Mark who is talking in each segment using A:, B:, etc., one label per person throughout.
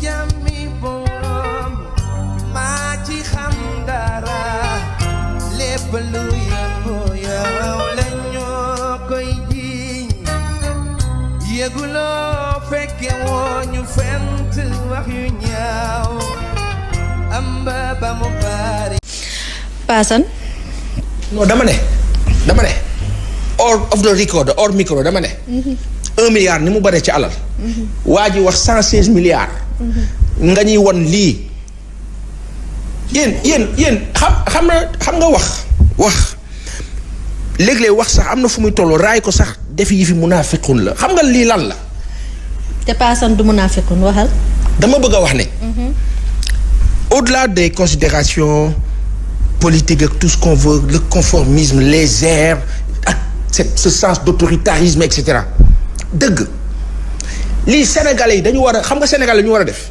A: jàmmi borom maa ci xam dara lépp lu yëngu yow la ñoo koy jiiñ yëguloo fekke woo ñu fent wax yu ñaaw amba ba mu bari
B: Paasan
C: non dama ne off the record hors micro dama ne 1 milliard ni mu bare ci alal waa ji wax 116 milliards nga ñuy won lii yéen xam nga wax léeg-léeg wax sax am na fu muy toll raay ko sax def yi fi munaafiqun la xam nga lii lan la
B: te Paasan du munaafiqun waxal
C: dama bëgg a wax ne au-delà des considérations politiques ak tout ce qu'on veut le conformisme les airs ak ce sens d'autoritarisme et cetera dëgg lii sénégalais yi dañu war a xam nga sénégalais ñu war a def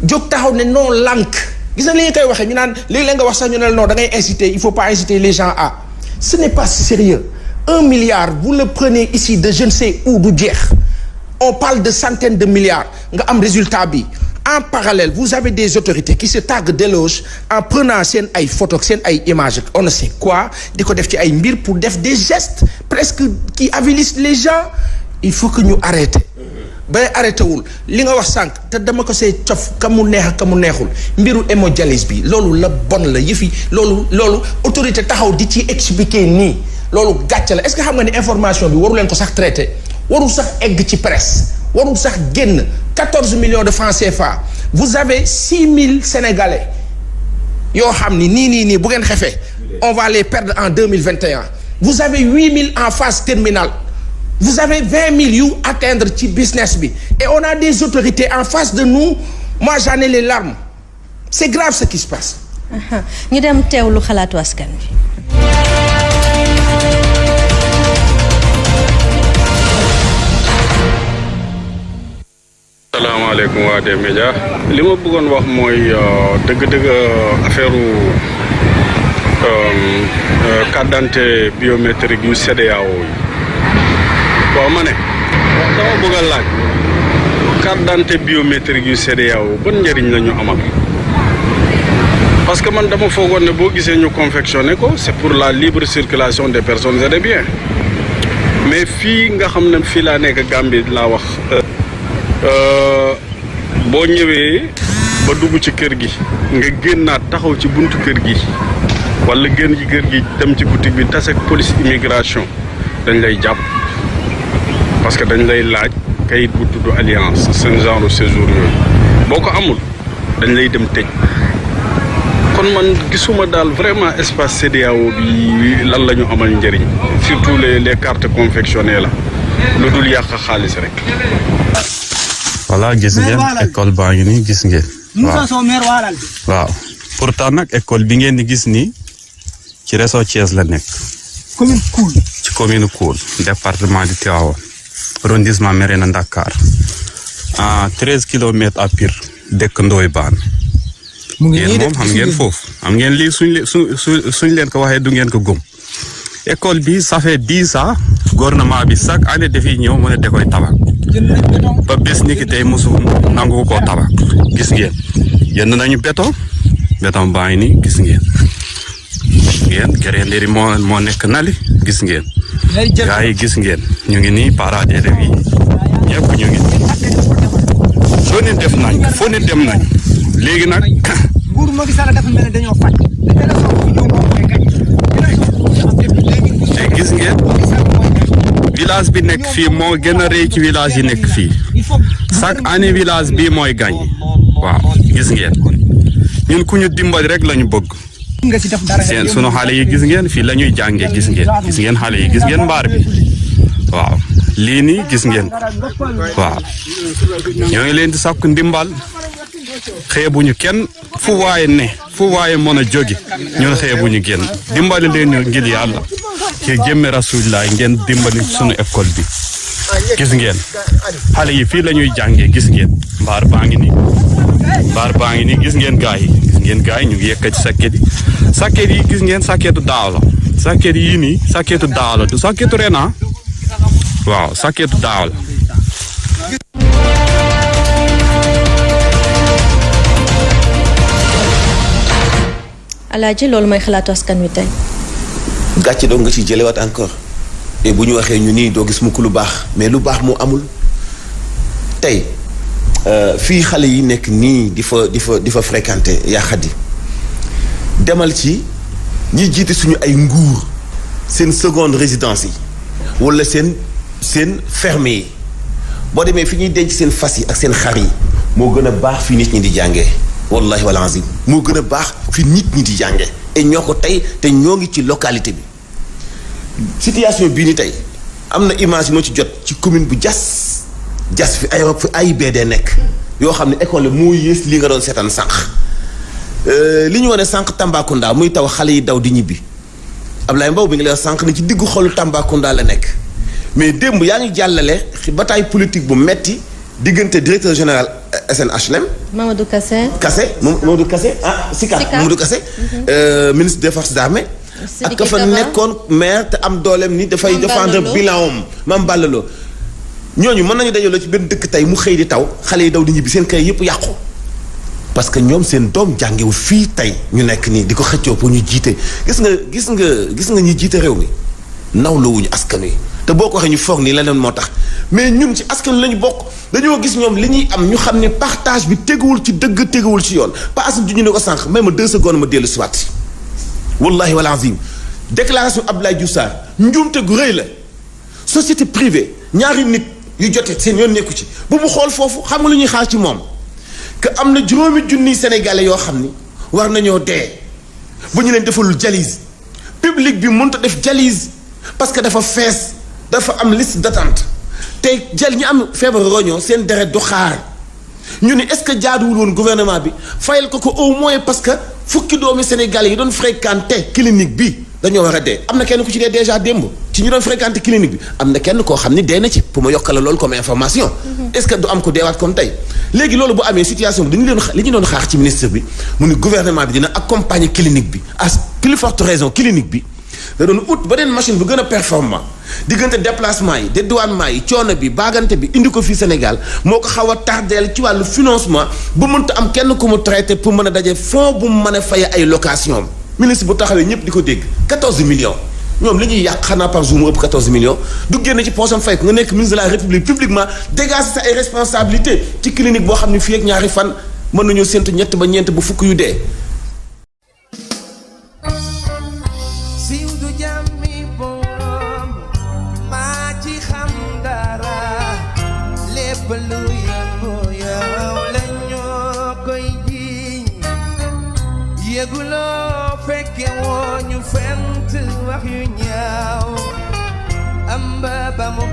C: jóg taxaw ne non lànk gis na li ñu koy waxee ñu naan léegi la nga wax sax ñu ne non da ngay inciter il faut pas inciter les gens à ce n'est pas sérieux 1 milliard vous le prenez ici de je ne sais où du jeex on parle de centaines de milliards nga am résultat bi en parallèle vous avez des autorités qui se targuent d'éloges en prenant seen ay photos seen ay images on ne sait quoi di ko def ci ay mbir pour def des gestes presque qui avilissent les gens il faut que ñu arrêter bay arrêté wul li nga wax sànq te dama ko see cof ka mu neex ak ka mu neexul mbiru hémodialyse bi loolu la bon la yëfi loolu autorité taxaw di ci expliquer nii loolu gàcce la est-ce que xam nga ni information bi waru leen ko sax traité warul sax egg ci presse warul sax génn 14 millions de francs CFA vous avez 6000 Sénégalais yoo xam ni nii bu ngeen xefee on va les perdre en 2021 vous avez 8000 en phase terminale vous avez 20 000 yu atteindre ci business bi et on a des autorités en face de nous moi j'en ai les larmes c'est grave ce qui se passe.
B: ñu dem teewlu xalaatu askan wi.
D: salaamaaleykum waa des médias li ma bëggoon wax mooy dëgg-dëgg affaire carte d'identité biométrique yu CEDEAO yi waaw ma ne dama bëgg a laaj carte d'identité biométrique yu CEDEAO ban njëriñ la ñu amal parce que man dama foogoon ne boo gisee ñu confectionné ko c'est pour la libre circulation des personnes et des biens mais fii nga xam ne fii laa nekk Gambie laa wax boo ñëwee ba dugg ci kër gi nga génnaat taxaw ci buntu kër gi wala génn ci kër gi dem ci boutique bi tase ak police immigration dañ lay jàpp parce que dañ lay laaj kayit bu tudd alliance seen genre séjour yooyu boo ko amul dañ lay dem tëj kon man gisuma daal vraiment espace CEDEAO bi lan la ñu amal njëriñ surtout les cartes confectionnées la lu dul yàq xaalis rek.
E: voilà gis ngeen école baa ngi nii gis ngeen. waaw pourtant nag école bi ngeen di gis nii ci réseau Thiès la nekk. ci commune Koul département de Tivaouane arrondissement Mérina Dakhar à 13 kilomètres à Pire dëkk Ndoye Bane. yéen moom xam ngeen foofu xam ngeen lii suñ leen ko waxee du ngeen ko gëm. école bi ça fait 10 ans gouvernement bi chaque année dafiy ñëw mu ne da koy tabax ba bés ni ki tey mosu nangu koo tabax gis ngeen jënd nañu béton baa ngi nii gis ngeen gereenderi moo nekk nali gis ngeen gars yi gis ngeen ñu ngi nii parents d'élèves yi ñëpp ñu ngi soo ni def nañ foo ni dem nañ léegi nag te gis ngeen village bi nekk fii moo gën a rëy ci village yi nekk fii chaque année village bii mooy gañ waaw gis ngeen ñun ku ñu dimbali rek lañu bëgg seen sunu xale yi gis ngeen fii la ñuy jàngee gis ngeen xale yi gis ngeen mbaar bi waaw lii nii gis ngeen waaw ñoo ngi leen di sàkku ndimbal xeebuñu kenn fu waaye ne fu waaye mën a jóge ñun xeebuñu génn dimbali leen ñu ngir yàlla ci jëmme rasulilah ngeen dimbali sunu école bi gis ngeen xale yi fii la ñuy jàngee gis ngeen mbaar baa ngi nii gis ngeen gaay yi ñu ngi yëkkati sakket yi gis ngeen sakketu daaw la sakket yi nii sakketu daaw la du sakketu ren waaw sakketu daaw la
B: Alaaji loolu mooy xalaatu askan wi tey.
F: gàcce doo nga ci jëlewaat encore et bu ñu waxee ñu nii doo gis mukk lu baax mais lu baax moo amul tey fii xale yi nekk nii di fa fréquenter yaa xaddi demal ci ñi jiite suñu ay nguur seen seconde résidence yi wala seen ferme yi boo demee fi ñuy denc seen fas yi ak seen xar yi moo gën a baax fi nit ñi di jàngee wallahi wal azim moo gën a baax fi nit ñi di jàngee et ñoo ko tey te ñoo ngi ci localité bi situation bii ni tey am na image moo ci jot ci commune bu jas fi AIBD nekk yoo xam ne école moo yées li nga doon seetaan sànq li ñu wane sànq Tambacounda muy taw xale yi daw di ñibbi Ablaye Mbow bi ngi lay sànq ni ci diggu xolu Tambacounda la nekk mais démb yaa ngi jàllale bataille politique bu metti diggante directeur général SNHLM.
B: Mamadou Kassé.
F: Mamadou Kassé SICAP Mamadou Kassé. Ministre des forces armées. ak ka fa nekkoon maire te am dooleem ni dafay défendre bilan am Mame Balla Lo ñooñu mën nañu dajaloo ci benn dëkk tey mu xëy di taw xale yi daw di ñibbi seen kay yëpp yàqu. parce que ñoom seen doom jàngewul fii tey ñu nekk nii di ko xëccoo pour ñu jiite gis nga ñi jiite réew mi nawlawuñu askan wi te boo ko waxee ñu foog nii leneen moo tax mais ñun ci askan lañu bokk dañoo gis ñoom li ñuy am ñu xam ne partage bi teguwul ci dëgg teguwul ci yoon pas ju ñu ne ko sànq même 2 secondes ma dellu siwaat wallahi wal azim déclaration Abdoulaye Diouf Sarr njuumte gu rëy la société privée ñaari nit yu jotee seen yoon nekku ci bu mu xool foofu xam nga lu ñuy xaar ci moom que am na 5 junniy sénégalais yoo xam ni war nañoo dee bu ñu leen defalul dialyse public bi mënut a def dialyse parce que dafa fees dafa am liste d'attente te ñi am feebar roño seen deret du xaar ñu ne est-ce que jaaduwul woon gouvernement bi fayal ko au moins parce que fukki doomi sénégalais yi doon fréquenter clinique bi dañoo war a dee am na kenn ku ci dee déjà démb ci ñu doon fréquenter clinique bi am na kenn koo xam ni dee na ci pour ma yokkala loolu comme information. est-ce que du am ko deewaat comme tey. léegi loolu bu amee situation bi li ñu doon xaar ci ministre bi mu ni gouvernement bi dina accompagner clinique bi à plus forte raison clinique bi da doon ut beneen machine bu gën a performant diggante déplacement yi dédouanement yi coono bi baagante bi indi ko fii Sénégal moo ko xaw a tardeel ci wàllu financement bu mënta am kenn ku mu traité pour mën a daje fonds bu mu mën a faye ay location ministre bu taxawee ñëpp di ko dégg 14 millions ñoom li ñuy yàq xanaa par jour mu ëpp 14 millions du génn ci poosam fay ko nga nekk ministre de la République publiquement dégager sa ay responsabilité ci clinique boo xam ne fii ak ñaari fan mën nañoo séntu ñett ba ñeent ba fukk yu dee.
A: yëguloo fekke woo ñu fent wax yu ñaaw am ba mu